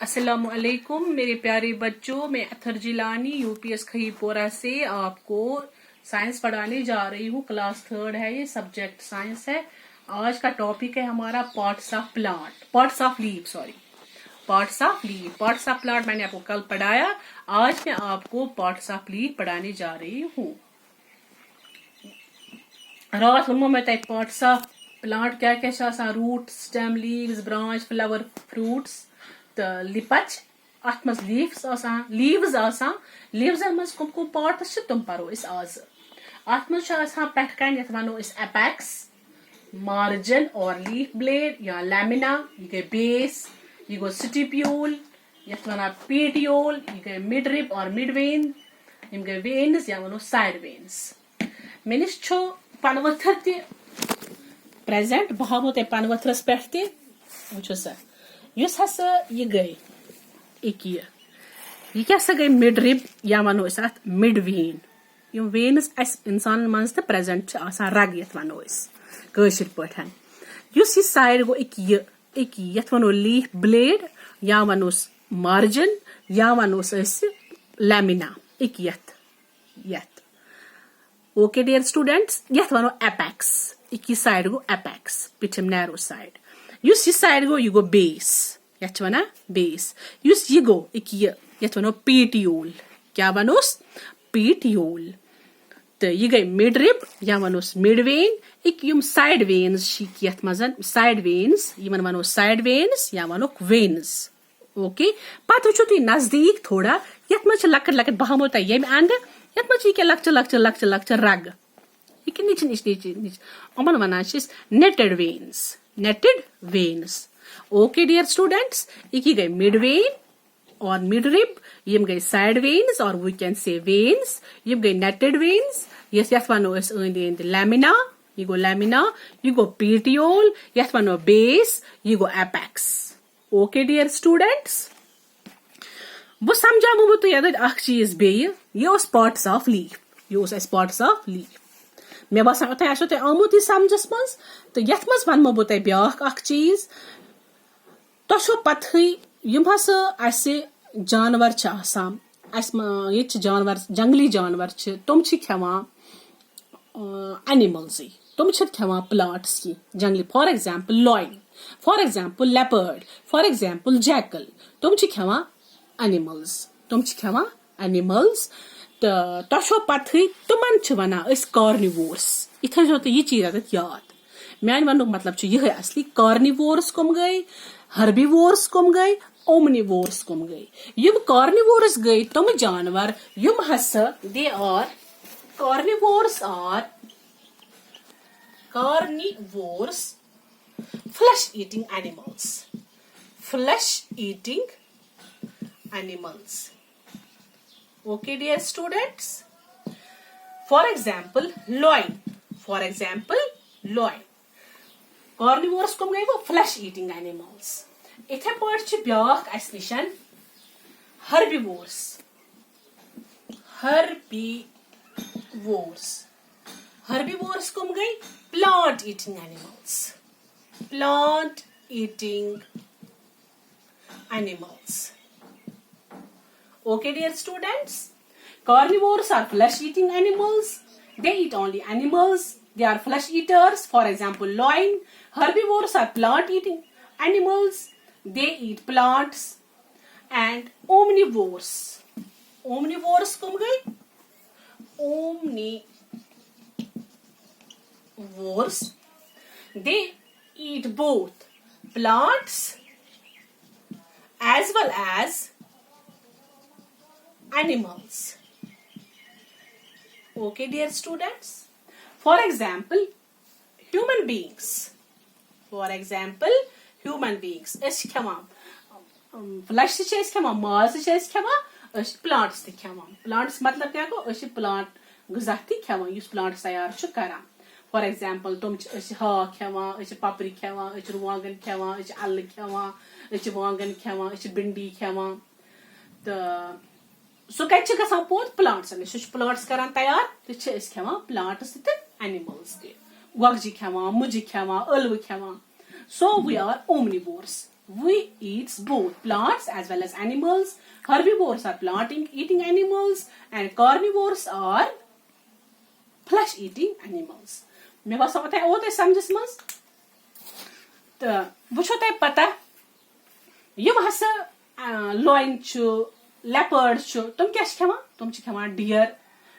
अस्सलामुअलैकुम मेरे प्यारे बच्चों, मैं अथर जिलानी यूपीएस खहीपोरा से आपको साइंस पढ़ाने जा रही हूँ। क्लास 3 है, ये सब्जेक्ट साइंस है। आज का टॉपिक है हमारा parts of plant, parts of leave, parts of leave. Parts of plant मैंने आपको कल पढ़ाया, आज मैं आपको पार्ट्स ऑफ लीव पढ़ाने जा रही हूँ। रात वोनमो मैं तक पार्ट्स ऑफ प्लांट क्या क्या root, stem, leaves, branch, flower, fruits तो लिपच अत मज लीव्स मज कुम कुम पार्ट्स तुम परो आज। अत मज पेट कन यथ वनो एपेक्स, मार्जिन और लीफ ब्लेड या लैमिना, यह गई बेस, यह गो स्टिप्यूल यथ वन पेटियोल, यह गई मिड रिब और मिड वेन, यम गई वेन्स या वनो साइड वेन्स। मे निश पनवथर प्रेजेंट बह हामो ते पनवथरस पे वो सा युस हसा यह गई एक यह क्या सा गई मिड रिब या वनो अत मिड वेन। यम वेन्स इंसान मज तो प्रेजेंट रग यथ वनो कशिर पठन। युस यह साइड गो एक यथ वनो लीफ ब्लेड या वनोस मार्जिन या वनोस लैमिना एक यथ। ओके डियर स्टूडेंट्स, यथ वनो एपेक्स एक साइड गो एपेक्स पिछम नैरो साइड। युस यह साइड गो यह गो बेस यथ वना बेस। युस यह गो एक यथ वनो पेटियोल, क्या वनोस पेटियोल। तो यह गई मिड रिब या वनोस मिड वेन। एक यम साइड वेन्स यथ मजन साइड वेन्स यमन वनो साइड वेन्स या वनो वेन्स। ओके पत वो तुम नजदीक थोड़ा यथ मज लकट लकट बहमो तह ये अंद यथ मज यह लक्चर लक्चर लक्चर लक्चर रग यह निच निच निच निच अमन वनान netted veins, netted veins. Okay dear students, एक गई मिड वेन और मिड रिब, यम गई साइड वेन्स और वी कैन से वेन्स, यम गई नेटेड वेन्स यस यथ वनो अंद लैमिना, यह गो लैमिना, यह गो पेटियोल यथ वनो बेस, यह गो एपेक्स। ओके डियर स्टूडेंट्स, वो समझामो बह तुम अख चीज बे यह पार्ट्स ऑफ लीफ, यह पार्ट्स ऑफ लीफ। मे बासान तुम आसो तुम आमुत यह समझस मज। तो यथ मज वनमो बह तुम ब्या चीज तुम पतह यम हसा जानवर ये जानवर जंगली जानवर तुम खेवान एनिमल्स, तुम खेवान प्लांट्स की जंगली। For example lion, for example leopard, for example jackal, तुम खेवान एनिमल्स, तुम खेवान एनिमल्स। तो तुम पतह तुमन वनान कार्निवोर्स। यह थो तो यह चीज रटत याद। मान वनुक मतलब यह असली कार्निवोर्स कम गई, हर्बिवोर्स कम गई, ओमनिवोर्स कम गई। यम कार्निवोर्स गई तुम जानवर यम हसा they are carnivores flesh eating animals, flesh eating animals. Okay dear students, for example loin, for example loin, carnivores कम गई वो flesh eating animals। इथे पे ब्याख अस निशन herbivores, herbivores कम गई plant eating animals, plant eating animals। Okay dear students, carnivores are flesh eating animals, they eat only animals, they are flesh eaters, for example loin। Herbivores are plant eating animals, they eat plants। and omnivores, omnivores कम गई omnivores, they eat both plants as well as animals। Okay dear students, for example human beings, for example human beings अस खेवान flesh खेवान माज खेवान plants खेवान। Plants मतलब क्या गो प्लांट गजा खेवान युस प्लांट तैयार करान। फॉर एग्जाम्पल तुम हाक खेवान, पपरी खेवान, रुवांगन खेवान, अल खेवान, वांगन खेवान, भिंडी खेवान। तो सो कत गसान पोत प्लांट्स सह प्लांट्स करान तैयार तो खेवान प्लांट्स तो एनिमल्स ते गोगजी खेवान, मुजि खेवान, अलव खेवान। So we are omnivores, We eats both plants as well as animals. Herbivores are plant-eating animals, and carnivores are flesh-eating animals. Me basa otai otai samjis mas. The wucho tai pata. Yum hasa loin chu, leopard chu. Tum kya khama? Tum chi khama deer.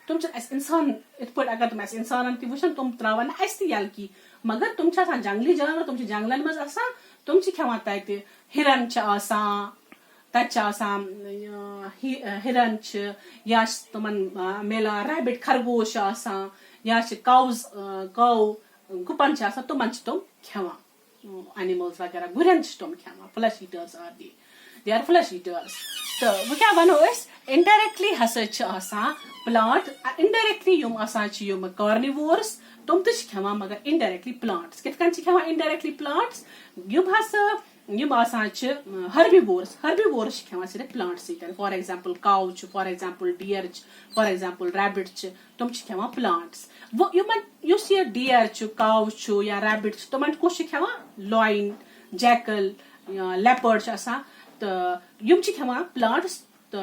Tum chi as insan it put agar tum as insan anti wushan tum trawan as ti yalki. Magar tum cha tha jangli janavar tum chi janglan mas asa. तुम खेवान तत हिरन हिरन या तुम मेला rabbit खरगोश या cause cow गुपन तुम तुम खेवान एनिमल्स वगैरह गुरन तुम खेवान flesh eaters are they are flesh eaters तो वो क्या वनो इनडायरेक्टली हसा प्लांट इनडायरेक्टली युम कार्निवोर्स तुम तो खेवान मगर इनडायरेक्टली प्लांट्स कितकन खेवान इनडायरेक्टली प्लांट्स युम हर्बिवोर्स खेवान सिर्फ plants for example cow for example deer for example rabbit तुम खेवान प्लांट्स वो युस ये डियर काउ या रैबिट तुम कुछ खेवान लॉइन जैकल लेपर्ड तो युम खेवान प्लांट्स तो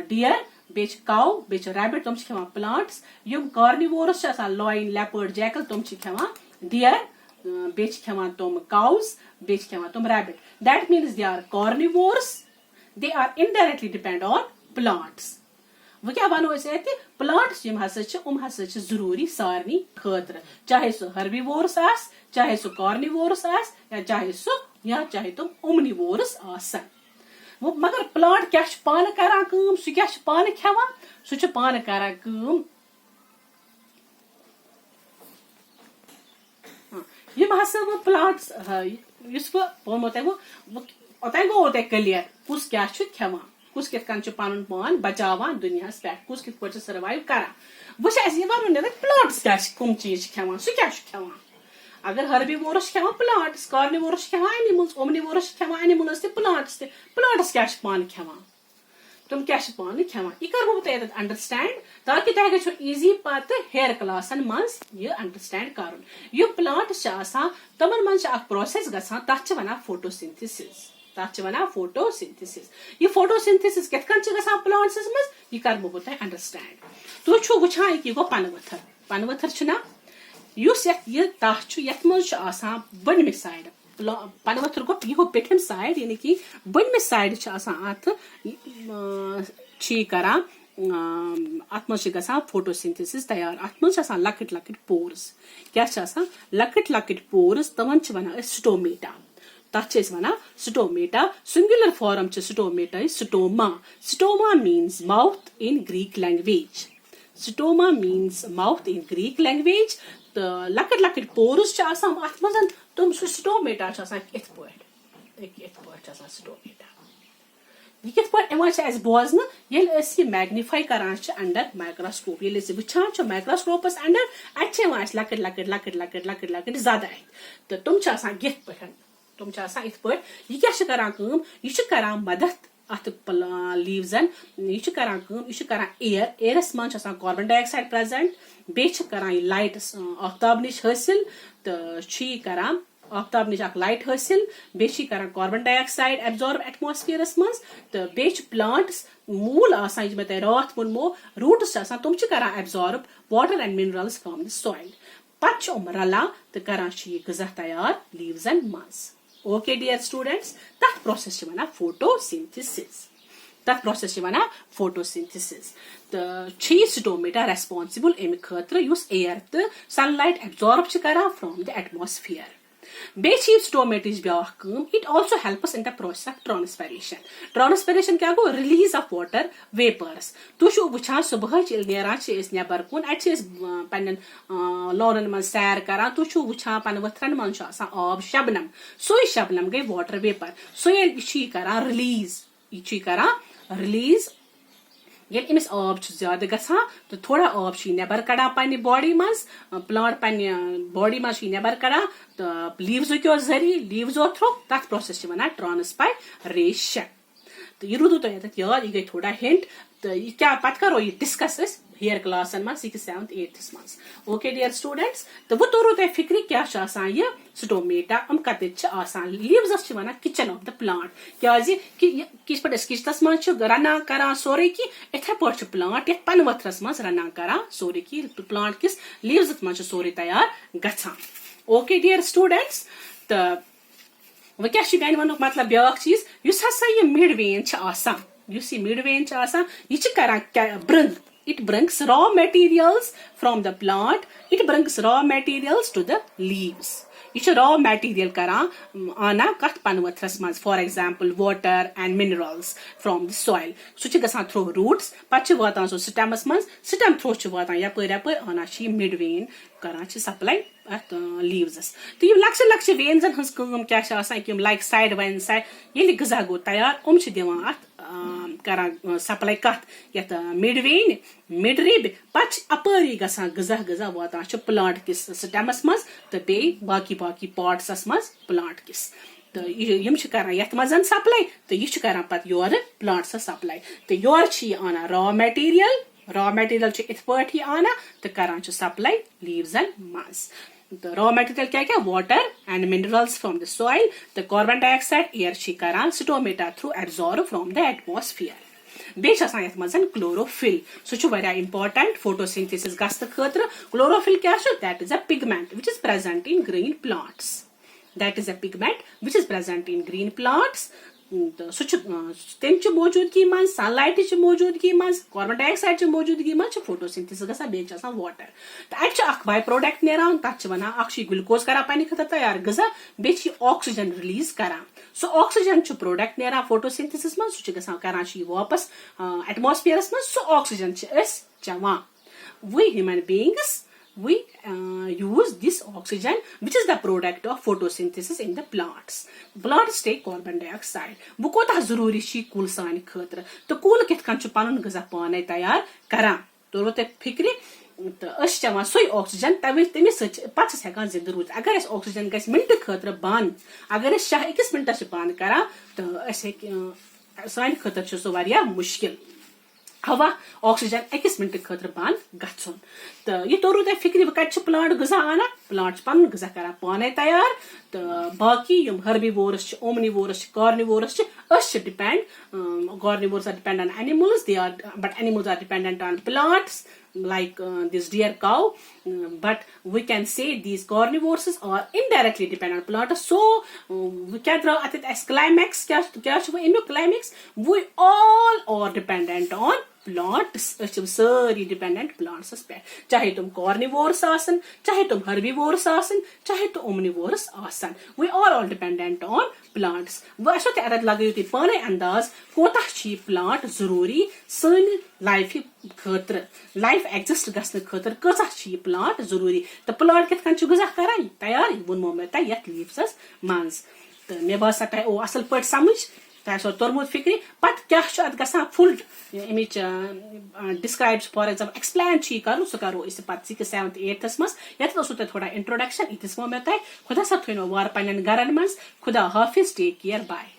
डियर बेच काउ बेच रैबिट तुम खेवान प्लांट्स युम कार्निवोरस लॉइन लेपर्ड जैकल तुम खेवान डियर बेच खेवान तुम काउज बेच खेवान तुम rabbit that means they are carnivores they are indirectly depend on plants वो क्या वनो प्लांट्स हसा जरूरी सारनी खतर चाहे सो हर्बिवोर्स आस चाहे सो कार्निवोर्स आस या चाहे तुम ओमनिवोर्स आसन वो मगर प्लांट क्या पान करान सह क्या पान खेवान सह पान करान यम हसा वो प्लांट्स ओतन गो ओत क्लियर कुस क्या खेवान कुस कितन पन पान बचावान दुनिया पे कुस कित पे सर्वाइव करान वो प्लांट्स क्या कम चीज खेवान सह क्या खेवान अगर हर्बिवोरस खेवान प्लांट्स कार्निवोरस खेवान एनिमल्स ओमनिवोरस खेवान एनिमल्स प्लांट्स क्या पान खेवान तुम क्या पान खेवान यह कर बह अंडरस्टैंड ताकि तुम गो इजी पत हेयर क्लासन मज यह अंडरस्टैंड कर यह प्लांट्स तमन मज प्रोसेस गसान तथ वनान फोटोसिंथेसिस यह फोटोसिंथेसिस कितकन प्लांट्स मज यह कर बह तुम अंडरस्टैंड तुम वुचान यह गो पन वथर ना यह मज बनमि साइड पन वथर गो यह पेठम साइड यानी कि बनमि साइड अत करान अत मज फोटोसिंथेसिस तैयार अत मज लकट लकट पोर्स क्या लकट लकट पोर्स तमन वनान स्टोमेटा तथ वनान stomata singular form stomata stoma means mouth in Greek language stoma means mouth in Greek language तो लकट लकट पोर्स अत मज तुम स्टोमेटा इत स्टोमेटा यह कित पे बोजन ये मैग्निफाई करान अंडर माइक्रोस्कोप ये वुचान माइक्रोस्कोपस अंडर अत लकट लकट लकट लकट लकट लकट जद तो तुम गित पे तुम इत पे यह क्या करान यह मदद अत लीव्सन यह करान एयरस मज कार्बन डाइऑक्साइड प्रेजेंट बेरान लाइट आफ्ताब नश हासिल तो करान आफ्ताब नश लाइट हासिल बे कार्बन डाइऑक्साइड एब्जॉर्ब एटमॉस्फेयरस मज तो बे प्लांट्स मूल मे तह रात वोनमो रूट्स तुम करान absorb water and minerals from the soil पे रलान तो करान गज़ा तैयार लीव्सन मज ओके डियर स्टूडेंट्स तथ प्रोसेस वनान फोटोसिंथेसिस तो स्टोमेटा रेस्पॉन्सिबल अमि खतर एयर तो सनलाइट एब्जॉर्ब करान फ्रॉम द एटमॉस्फेयर बे स्टोमेटिच ब्याख it also helps in the process of transpiration क्या गो रिलीज ऑफ वाटर वेपर्स तुम वुचान सुबह नेरान नबर कुन पन्न लोनन मन सैर करान तुम वुचान पन वथरन मन आब शबनम सोई शबनम गई वाटर वेपर सो ये करान रिलीज ये अमिस आब ज्यादा गसान तो थोड़ा आब नबर कड़ान पन्ने बॉडी मज प्लांट पन्ने बॉडी मज नबर कड़ान तो लीव्सो क्यों जरिए लीव्सो थ्रू तथ प्रोसेस वनान ट्रांसपायरेशन तो यह रूदू तुम याद यह गई थोड़ा हिंट तो यह क्या पत करो यह डिस्कस हेयर क्लासन मन 6th 7th 8th मज ओके डियर स्टूडेंट्स तो वो तोरो तुम फिक्री क्या यह स्टोमेटा कत leaves one kitchen of the plant क्या किस पे किचनस मज रना करान सोरे कि इथे पे प्लांट ये पन वथरस मज रना करान सोरे कि प्लांट किस लीव्स मज सोरे तैयार गछान ओके डियर स्टूडेंट्स तो वो क्या वन मतलब ब्या चीज युस हसा यह मिड वेन युस यह मिड वेन यह करान bring it brings raw materials from the plant it brings raw materials to the leaves यह raw material करान आना कत पनवथरस मज for example water and minerals from the soil सह गसान थ्रो रूट्स पे वातान सो स्टेमस मज स्टेम थ्रो वातान यपर आना मिड वेन करान सप्लाई अत लीव्स तो यम लक्ष्य लक्ष्य वेन्जन हज क्या लाइक साइड वाइन साइड ये गजा गो तैयार दिवान अत करान सप्लाई कत यत मिड वेन मिड रिब पे अपरी गसान गजा गजा वातान प्लांट किस स्टेमस मज तो बे बाकी बाकी पार्ट्स मज प्लांट किस तो यम करान यथ मजन सप्लाई तो यह करान पत योर प्लांट्स सप्लाई तो योर आना रॉ मटेरियल इत पे आना तो करान सप्लाई लीव्सन मज तो रॉ मटेरियल क्या क्या water and minerals from the soil तो कार्बन डाइऑक्साइड एयर करान stomata through absorb from the atmosphere बेच यथ मज क्लोरोफिल सह इंपॉर्टेंट फोटोसिंथेसिस गस्त खतर क्लोरोफिल क्या that is a pigment which is present in green plants that is a pigment which is present in green plants तो सह मौजूदगी मज सनलाइट मौजूदगी मज कार्बन डाइऑक्साइड मौजूदगी मज फोटोसिंथेसिस गसान बेच वाटर तो अत बाय प्रोडक्ट नान तथ वन ग्लूकोज करान पे खतर तैयार गजा बे ऑक्सीजन रिलीज करान सो ऑक्सीजन प्रोडक्ट नान फोटोसिंथेसिस मज सह करान वापस एटमॉस्फेयरस मज सो ऑक्सीजन चवान we human beings we use this oxygen which is the product of photosynthesis in the plants take carbon dioxide वो कोता जरूरी छी कुल सान खतर तो कुल कित कन छु पनुन गजा पाने तैयार करान तो रोते फिक्री तो अस चवान सोई ऑक्सीजन तवे तमिस पत हेकान जिंद रूज अगर अस ऑक्सीजन गस मिनट खतर बंद अगर अस शाह 1 मिनटस बंद करान तो अस सान खतर छु सो वारिया मुश्किल हवा ऑक्सीजन 1 मिनट खतर बंद गन तो यह तोरू तुम फिक्री वह कत प्लांट गजा आना प्लांट पन गजा करान पाने तैयार तो बाकी herbivorous omnivorous carnivorous depend carnivorous are depend on animals they are but animals are dependent on plants like this deer cow but we can say these carnivores are indirectly dependent on plants so we can draw at it as climax kya climax we all are dependent on plants सारी dependent plants पे चाहे तुम carnivorous आसन चाहे तुम herbivorous आसन चाहे तुम ओमनीवोरस आसन we are all dependent on plants वो ते अदत लगायो ती पाने अंदाज कोता छी प्लांट जरूरी सन लाइफ खतर लाइफ एग्जिस्ट गसन खतर कसा छी प्लांट जरूरी तो प्लांट कित कन छु गजा करान तैयार वोनमो मे त यत लीव्स मज तो मे बासा त ओ असल पट समझ तह तोरमुत फिक्री पत क्या गसान फुल अमिच डिस्क्राइब फॉर एग्जाम्पल एक्सप्लेन कर सह करो पे 6th 7th 8th मज ये थोड़ा इंट्रोडक्शन इतिस वो मे तुम खुदा सब थो वार पन्न गरन मज खुदा हाफिज टेक केयर बाय।